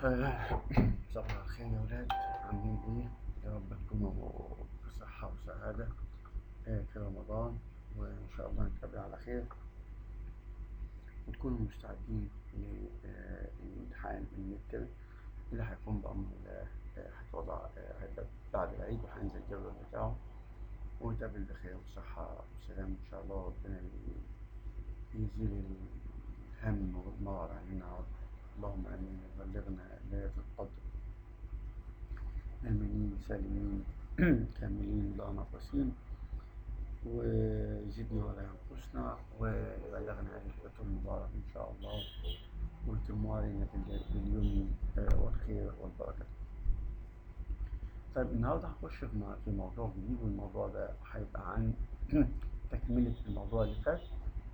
صباح الخير يا ولاد، عاملين ايه؟ يا رب تكونوا بصحة وسعادة في رمضان، وإن شاء الله نتقابل على خير وتكونوا مستعدين للامتحان الميد اللي هيكون بأمر الله. هيتوضع هيبقى بعد العيد وهينزل الجدول بتاعه ونتقابل بخير وصحة وسلام إن شاء الله. ربنا يزيل الهم والمرض عننا يا رب، اللهم آمين. بلغنا ليلة القدر آمنين سالمين كاملين لا ناقصين، ويزيدنا ولا ينقصنا، ويبلغنا هذه الفترة المباركة إن شاء الله، ويتم علينا باليمن والخير والبركة. طيب النهارده هنخش في موضوع جديد، والموضوع ده هيبقى عن تكملة الموضوع اللي فات،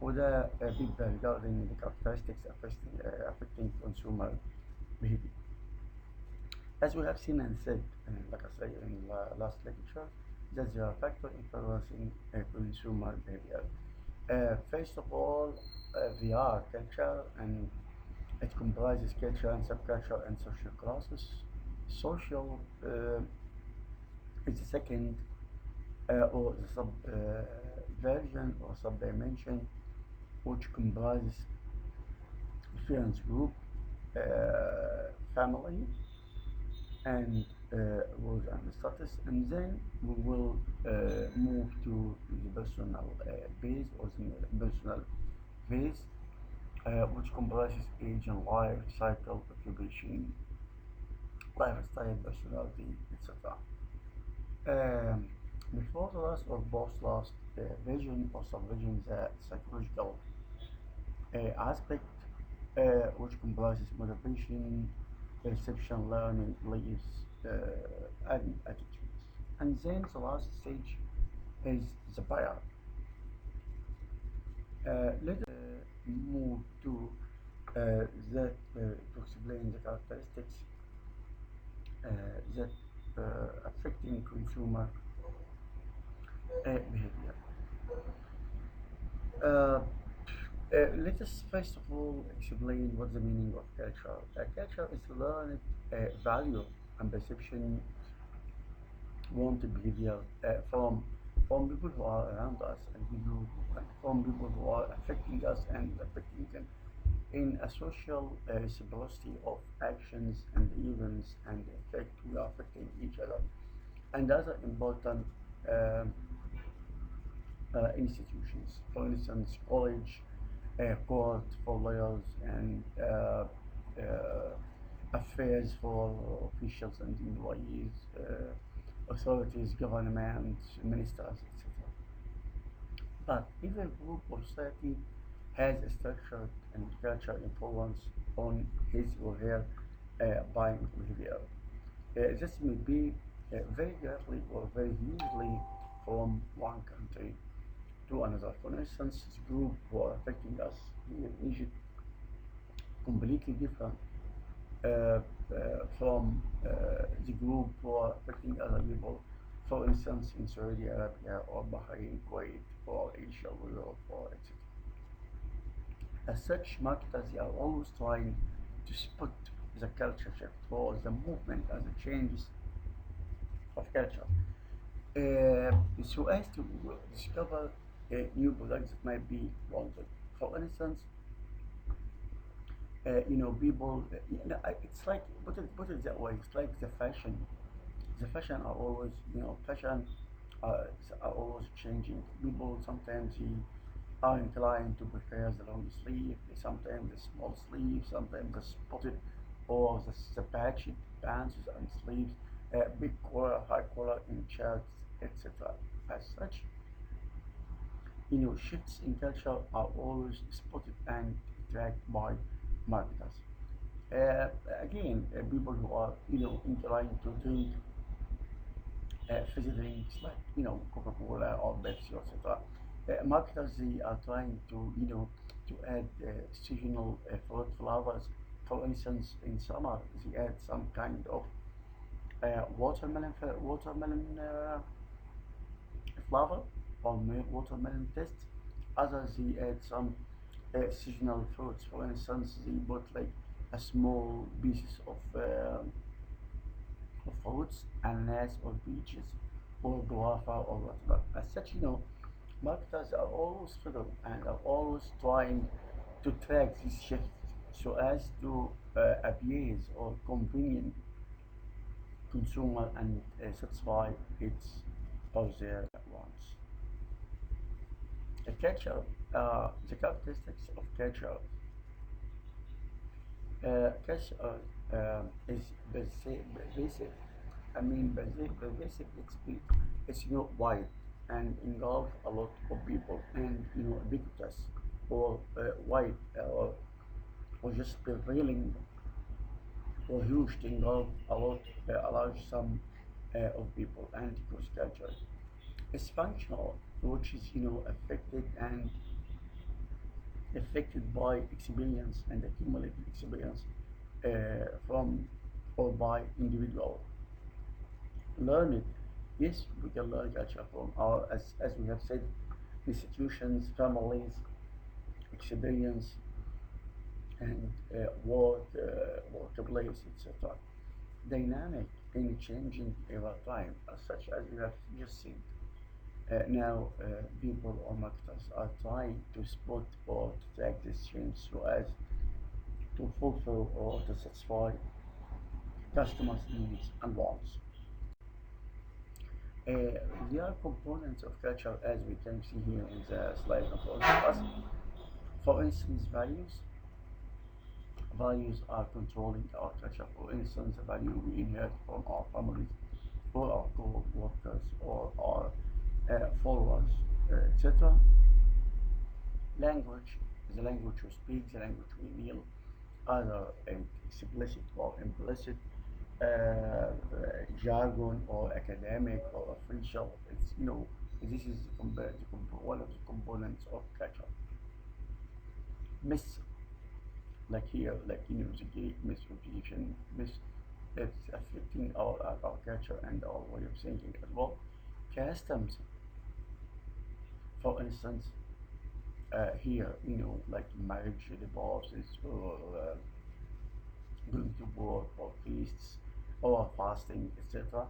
وده بيبقى regarding the characteristics affecting consumer behavior. As we have seen and said, like I said in the last lecture, that there are factors influencing consumer behavior. First of all, we are culture, and it comprises culture and subculture and social classes. Social is the second or the sub version or sub dimension, which comprises reference group, family, and roles and status, and then we will move to the personal base or the personal base, which comprises age and life cycle, occupation, lifestyle, personality, etc. Before the last or last vision or subvision, the psychological aspect, which comprises motivation, perception, learning, beliefs, and attitudes. And then the last stage is the buyer. Let's move to that to explain the characteristics that affecting consumer behavior. Let us first of all explain what the meaning of culture. Culture is learned value and perception, wanted behavior from people who are around us, and from people who are affecting us and affecting them in a social reciprocity of actions and events and effect. We are affecting each other and other important um institutions, for instance, college, court for lawyers, and affairs for officials and employees, authorities, governments, ministers, etc. But every group or society has a structured and cultural influence on his or her buying behavior. This may be very greatly or very hugely from one country to another. For instance, the group who are affecting us here in Egypt completely different from the group who are affecting other people. For instance, in Saudi Arabia or Bahrain, Kuwait, or Asia, or Europe, or etc. As such, marketers they are always trying to spot the culture shift or the movement and the changes of culture, so as to discover new products that might be wanted. For instance, people, it's like, put it that way, it's like the fashion. The fashion are always, fashion are always changing. People sometimes are inclined to prefer the long sleeve, sometimes the small sleeve, sometimes the spotted or the patchy pants and sleeves, big collar, high collar in shirts, etc. As such, shifts in culture are always spotted and tracked by marketers. Again, people who are inclined to drink fizzy drinks like Coca-Cola or Pepsi, etc. Marketers they are trying to to add seasonal fruit flavors. For instance, in summer they add some kind of watermelon flavor or watermelon taste. Others they add some seasonal fruits. For instance, they put like a small pieces of fruits, ananas or peaches or guava or whatever. As such, marketers are always fiddle and are always trying to track these shifts so as to appease or convenient consumer and satisfy its or their wants. The culture, the characteristics of culture, culture is basic. I mean, basic. It's wide and engulf a lot of people and ubiquitous or wide or just prevailing or huge to engulf a large sum of people and cross culture. It's functional, which is affected by experience and accumulated experience from or by individual. Learn it. Yes, we can learn culture from our, as we have said, institutions, families, experience, and workplace, etc. Dynamic and changing over time, as such as we have just seen. Now, people or marketers are trying to spot or to track this change so as to fulfill or to satisfy customers' needs and wants. There are components of culture as we can see here in the slide in front of us. For instance, values. Values are controlling our culture. For instance, the value we inherit from our families or our co-workers or our followers, etc. Language, the language we speak, the language we deal, either explicit or implicit, jargon or academic or official. This is one of the components of culture. Myths, like here, like the Greek misrepresentation, myths that's affecting our culture and our way of thinking as well. Customs, for instance, here, like marriage, divorces, or going to work, or feasts, or fasting, etc.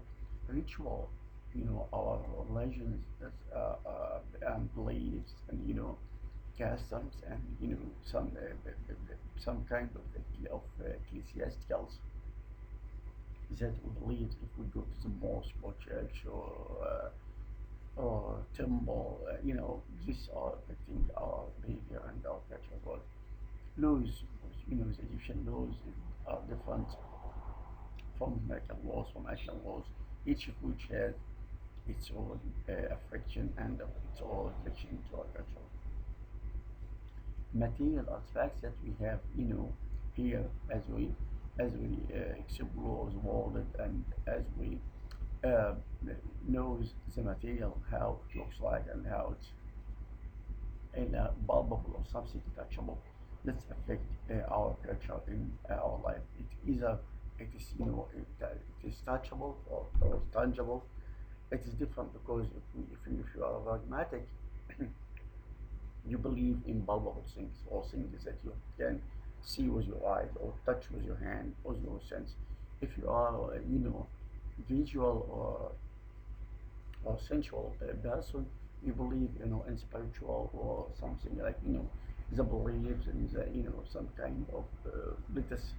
Ritual, our religions and beliefs, and customs, and some kind of ecclesiasticals that we believe if we go to the mosque or church or temple, these are affecting our behavior and our culture as well. Laws, the Egyptian laws are different from American laws, from Asian laws, each of which has its own affection and its own affection to our culture. Material artifacts that we have, here as we explore the world and as we uh, knows the material, how it looks like and how it's in a bulbable or something touchable. Let's affect our culture in our life. It is it is touchable or tangible. It is different because if you are pragmatic, you believe in bulbable things or things that you can see with your eyes or touch with your hand or your sense. If you are visual or sensual person, you believe in spiritual or something like the beliefs and the some kind of let us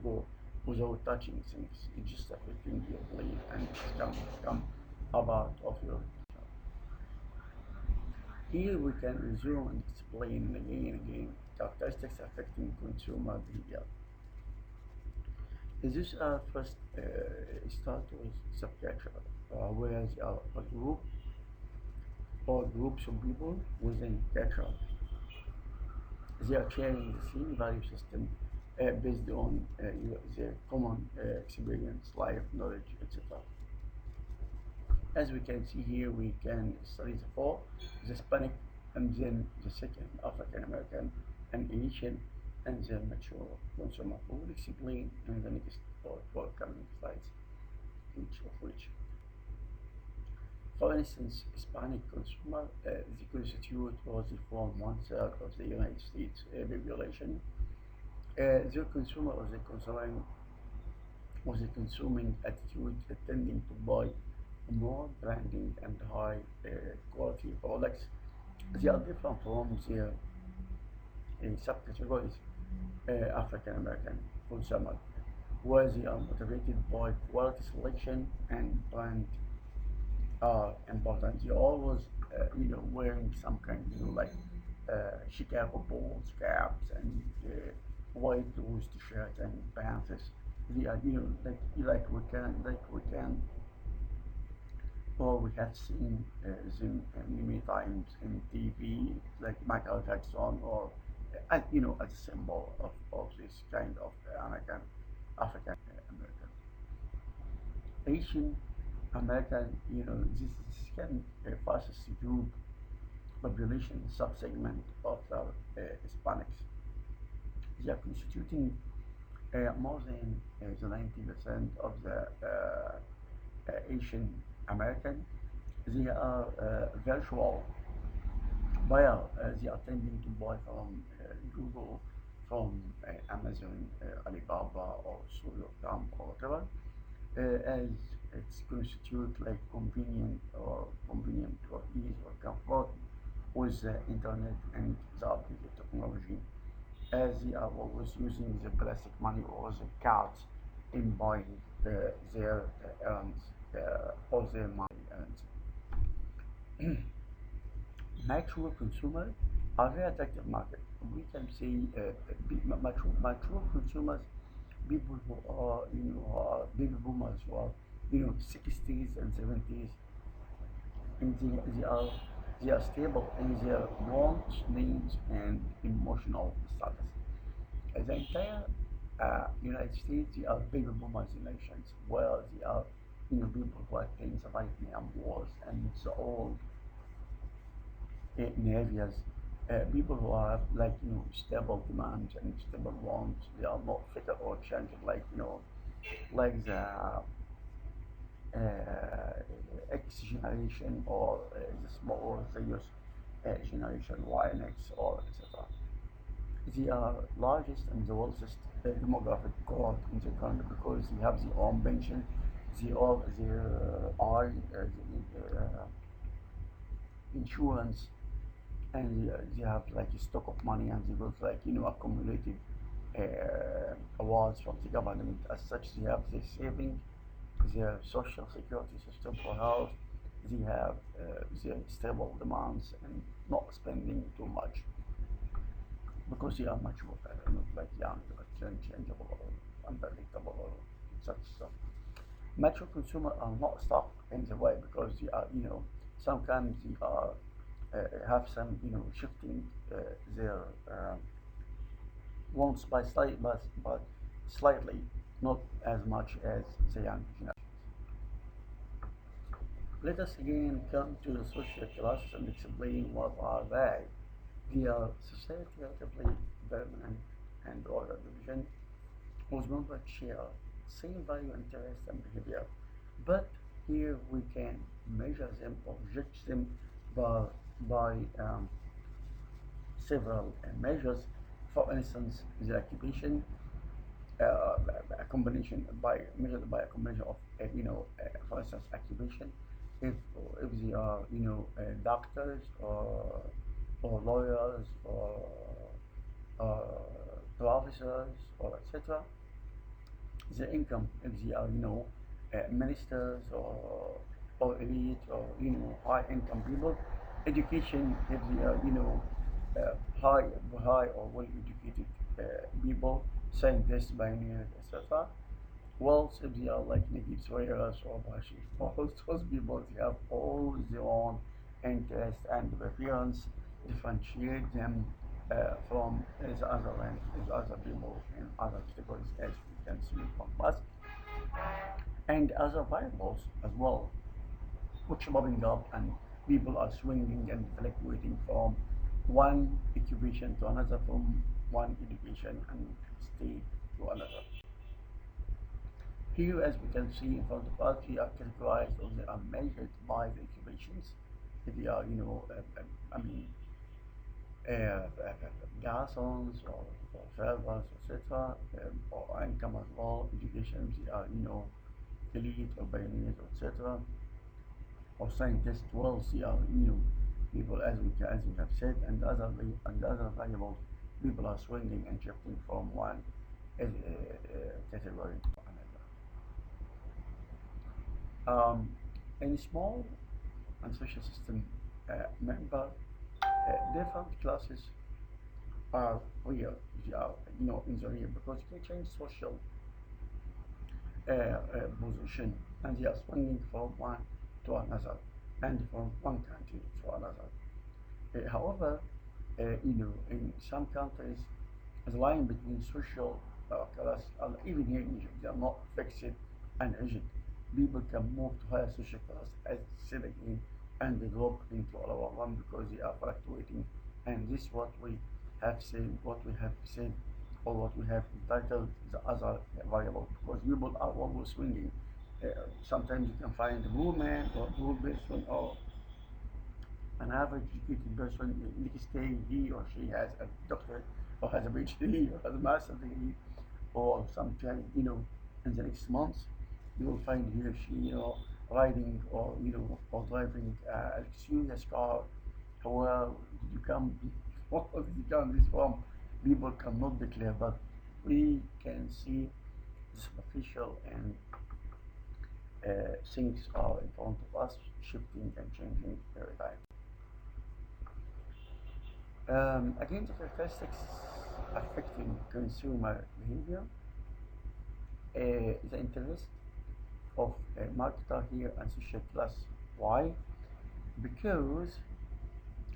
go without touching things. It's just affecting your belief and it's become a part of your. Here we can resume and explain again and again characteristics affecting consumer behavior. This first start with subculture, where there are a group or groups of people within culture. They are sharing the same value system based on their common experience, life, knowledge, etc. As we can see here, we can study the four, the Hispanic, and then the second African American, and Asian, and then mature consumer. We will explain in the next four coming slides, each of which. For instance, Hispanic consumer, they constitute or they form one third of the United States population. their consumer or the consuming attitude tending to buy more branding and high quality products. They are different from their subcategories, African American consumer, where they are motivated by quality selection and brand are important. You're always, wearing some kind, Chicago Bulls caps and white blues t-shirt and pants. They are, or we have seen them many times in TV, like Michael Jackson, or as a symbol of this kind of African American. Asian American, this is second fastest group population subsegment of the Hispanics. They are constituting more than the 90% of the Asian American. They are virtual buyer. They are tending to buy from Google, from Amazon, Alibaba, or Soyo.com, or whatever, as it's constitute like convenient or ease or comfort with the internet and the updated technology, as they are always using the plastic money or the cards in buying their errands or their money errands. Mature consumers are very attractive market. We can see mature consumers, people who are baby boomers who are 60s and 70s, and they are stable in their wants, needs, and emotional status. As the entire United States, they are baby boomers nations, where they are people who are in the Vietnam Wars and so all in areas, people who have stable demands and stable wants. They are not fickle or changing like the X generation or the small or the youth generation Y and X or etc. They are largest and the wealthiest demographic cohort in the country because they have their own pension, their own insurance, and they have like a stock of money, and they got accumulated awards from the government. As such, they have their saving, their social security system for health. They have their stable demands and not spending too much because they are much more not like young, but changeable or unpredictable or such stuff. Mature consumers are not stuck in the way because they are, sometimes they are have some, shifting their wants but slightly, not as much as the young generation. Let us again come to the social classes and explain what are they. They are society relatively permanent and order division whose members share same value, interest, and behavior. But here we can measure them or judge them by, by several measures. For instance, the occupation, a combination by measured by a combination of for instance occupation, if they are doctors or lawyers or professors or etc. The income, if they are ministers or elite or high income people. Education, if they are high or well educated people, scientists, pioneers, etc. Wealth, if they are like Naguib Sawiras or Bashi, all those people, they have all their own interest and preference, differentiate them from as other people in other categories, as we can see from us, and other variables as well, which are popping up, and people are swinging and fluctuating from one occupation to another, from one education and state to another. Here, as we can see in front of us, we are categorized or they are measured by the occupations. If they are, I mean, garçons or servers, etc., or income as well, education, they are, elite or pioneers, etc., or scientists, well, they are, people as we have said, and other valuable people are swinging and shifting from one category to another. In small and social system member, different classes are real, they are, in the real, because you can change social position, and they are swinging from one to another, and from one country to another. However, in some countries, the line between social class, and even here in Egypt, they are not fixed and rigid. People can move to higher social class, as said again, and develop into a lower one because they are fluctuating. And this is what we have said, or what we have entitled the other variable, because people are always swinging. Sometimes you can find a poor man or a poor person, or an average educated person. Next day he or she has a doctorate, or has a PhD, or has a master's degree, or sometime, in the next month, you will find he or she, riding, or or driving a luxurious car. Where did you come? What did you come this from? People cannot declare, but we can see the superficial, and things are in front of us, shifting and changing every time. Again, the characteristics affecting consumer behavior, the interest of a marketer here, and social class. Why? Because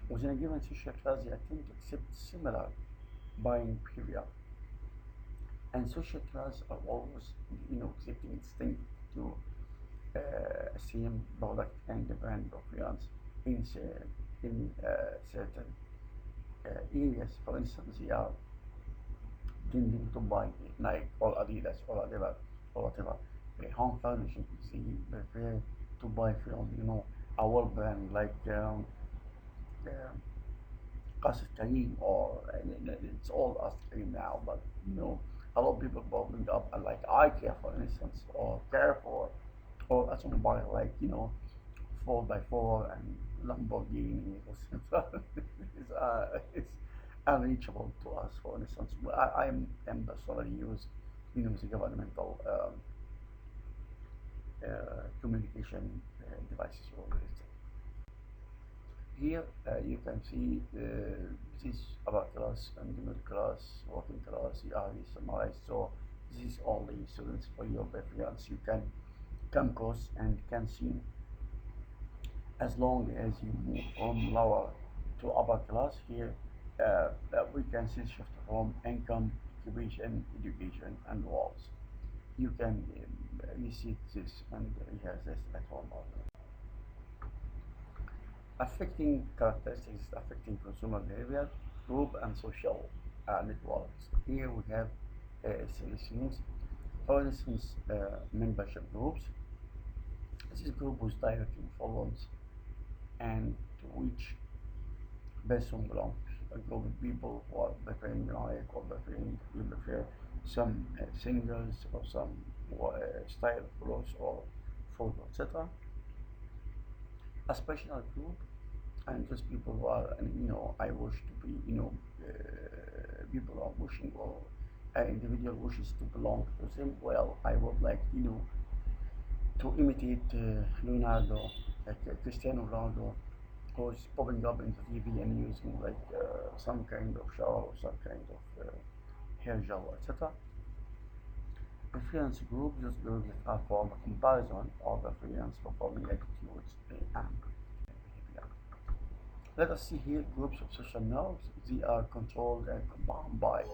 within a given social class, they tend to accept similar buying behavior, and social class are always, accepting instinct to same product and brand preference in certain areas. For instance, they are tending to buy Nike or Adidas or whatever home furnishings. They prefer to buy from, a world brand like um, Qasr Kareem, or it's all Qasr Kareem now, but a lot of people popping up, like IKEA, for instance, or Carrefour, or automobile, like 4x4 and Lamborghini, it's unreachable to us. For instance, am personally use, the governmental communication devices always. Here you can see this upper class and the middle class, working class, are summarized. So this is all the students for your preference. You can come across and can see, as long as you move from lower to upper class. Here we can see shift from income, occupation, education, and walls. You can reset this and rehearse this at home. Affecting characteristics affecting consumer behavior, group and social networks. Here we have selections. For instance, membership groups. This group was directly follows, and to which person belongs. A group of people who are preferring like, or preferring, you prefer some singles, or some style of clothes, or food, etc. A special group, and just people who are, I wish to be, people are wishing, or an individual wishes to belong to them. Well, I would like, to imitate Leonardo, like Cristiano Ronaldo, who's popping up in the TV and using like some kind of shower, or some kind of hair gel, etc. Reference group, just groups that are for the comparison of the reference performing attitudes and behavior. Let us see here groups of social norms. They are controlled and combined by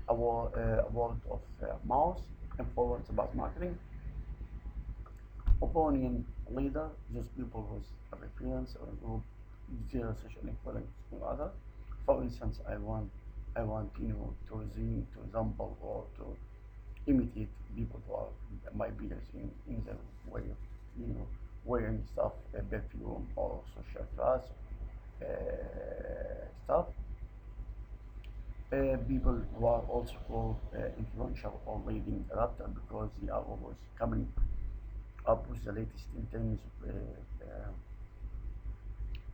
a word of mouth, influence about marketing. Opinion leader, just people with a reference or a group, zero social influence to other. For instance, I want to resemble, or to imitate people who are my peers in their way of, wearing stuff, perfume, or social class stuff. People who are also called influential or leading adapter because they are always coming up with the latest in terms of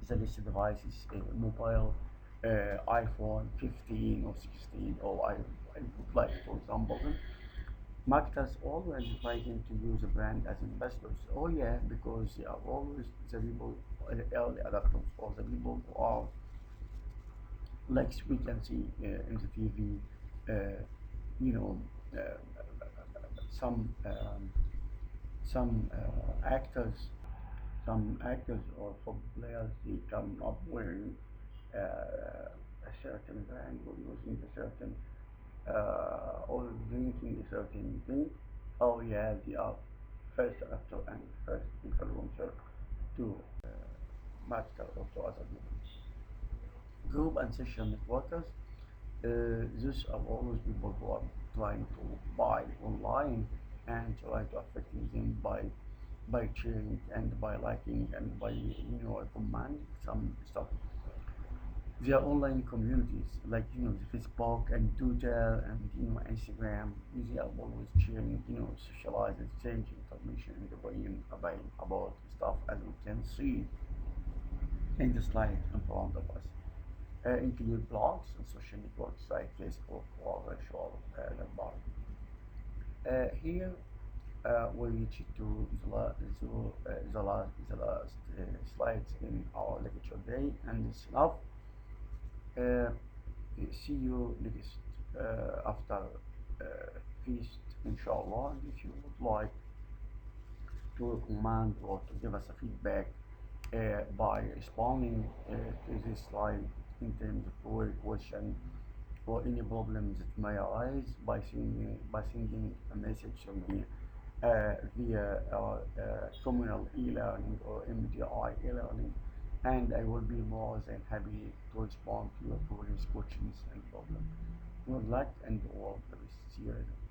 the latest devices, mobile, iPhone 15 or 16, or I would like, for example, marketers always trying to use a brand as ambassadors. Oh yeah, because they are always the people, early adopters, or the people who are, like we can see in the TV, you know, uh, some um, some actors or football players, they come up wearing a certain brand or using a certain or drinking a certain drink. Oh yeah, they are first actor and first influencer to master or to other people. Group and social networkers, these are always people who are trying to buy online and try to affecting them by sharing and by liking and by commanding some stuff. There are online communities like the Facebook and Twitter and Instagram. They are always sharing, socializing, exchanging information and opinion about stuff as we can see in the slide in front of us. Include blogs and social networks like Facebook or virtual bar. Here we reach to the last slides in our lecture day, and it's enough. Uh, See you next after feast, inshallah. And if you would like to recommend or to give us a feedback by responding to this slide in terms of your question or any problems that may arise by sending a message to me via communal e-learning or MGI e-learning, and I will be more than happy to respond to your queries, questions, and problems. Good luck and all the best. See you later.